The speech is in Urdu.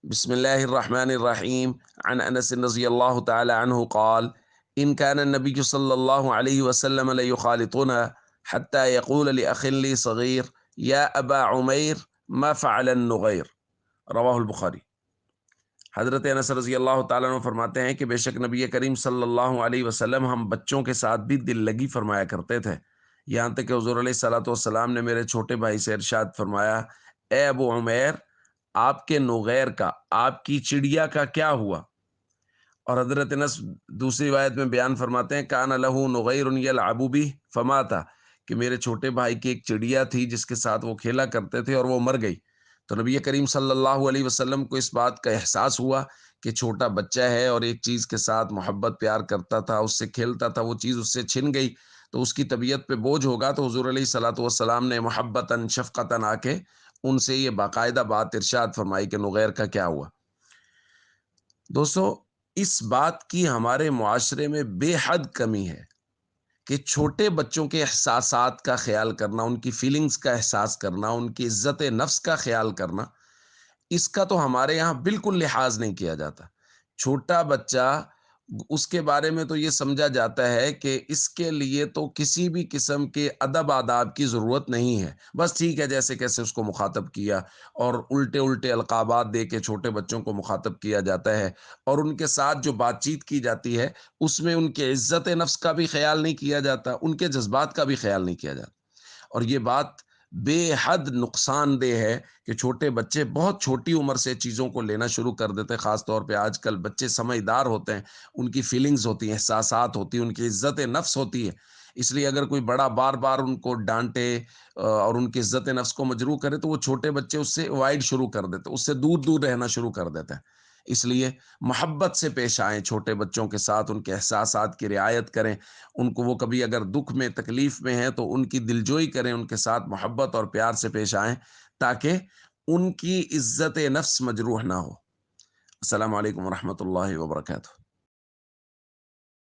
بسم الله الرحمن الرحيم. عن أنس رضي الله تعالى عنه قال: إن كان النبي صلى الله عليه وسلم ليخالطنا حتى يقول لأخ لي صغير: يا أبا عمير ما فعل النغير. رواہ البخاری۔ حضرت انس رضی اللہ تعالیٰ عنہ فرماتے ہیں کہ بے شک نبی کریم صلی اللہ علیہ وسلم ہم بچوں کے ساتھ بھی دل لگی فرمایا کرتے تھے، یہاں تک کہ حضور علیہ الصلوۃ والسلام نے میرے چھوٹے بھائی سے ارشاد فرمایا: اے ابو عمیر، آپ کے نغیر کا، آپ کی چڑیا کا کیا ہوا؟ اور حضرت انس دوسری روایت میں بیان فرماتے ہیں: کان لہ نغیر یلعب بہ فمات، کہ میرے چھوٹے بھائی کی ایک چڑیا تھی جس کے ساتھ وہ کھیلا کرتے تھے اور وہ مر گئی۔ تو نبی کریم صلی اللہ علیہ وسلم کو اس بات کا احساس ہوا کہ چھوٹا بچہ ہے اور ایک چیز کے ساتھ محبت پیار کرتا تھا، اس سے کھیلتا تھا، وہ چیز اس سے چھن گئی تو اس کی طبیعت پہ بوجھ ہوگا۔ تو حضور علیہ الصلوۃ والسلام نے محبتاً شفقتاً آ کے ان سے یہ باقاعدہ بات ارشاد فرمائی کہ نغیر کا کیا ہوا۔ دوستو، اس بات کی ہمارے معاشرے میں بے حد کمی ہے کہ چھوٹے بچوں کے احساسات کا خیال کرنا، ان کی فیلنگز کا احساس کرنا، ان کی عزت نفس کا خیال کرنا، اس کا تو ہمارے یہاں بالکل لحاظ نہیں کیا جاتا۔ چھوٹا بچہ، اس کے بارے میں تو یہ سمجھا جاتا ہے کہ اس کے لیے تو کسی بھی قسم کے ادب آداب کی ضرورت نہیں ہے، بس ٹھیک ہے جیسے کیسے اس کو مخاطب کیا، اور الٹے الٹے القابات دے کے چھوٹے بچوں کو مخاطب کیا جاتا ہے، اور ان کے ساتھ جو بات چیت کی جاتی ہے اس میں ان کے عزت نفس کا بھی خیال نہیں کیا جاتا، ان کے جذبات کا بھی خیال نہیں کیا جاتا۔ اور یہ بات بے حد نقصان دہ ہے کہ چھوٹے بچے بہت چھوٹی عمر سے چیزوں کو لینا شروع کر دیتے، خاص طور پہ آج کل بچے سمجھدار ہوتے ہیں، ان کی فیلنگز ہوتی ہیں، احساسات ہوتی ہیں، ان کی عزت نفس ہوتی ہے۔ اس لیے اگر کوئی بڑا بار بار ان کو ڈانٹے اور ان کی عزت نفس کو مجروح کرے تو وہ چھوٹے بچے اس سے اوائڈ شروع کر دیتے، اس سے دور دور رہنا شروع کر دیتے ہیں۔ اس لیے محبت سے پیش آئیں چھوٹے بچوں کے ساتھ، ان کے احساسات کی رعایت کریں، ان کو وہ کبھی اگر دکھ میں تکلیف میں ہیں تو ان کی دلجوئی کریں، ان کے ساتھ محبت اور پیار سے پیش آئیں تاکہ ان کی عزت نفس مجروح نہ ہو۔ السلام علیکم ورحمۃ اللہ وبرکاتہ۔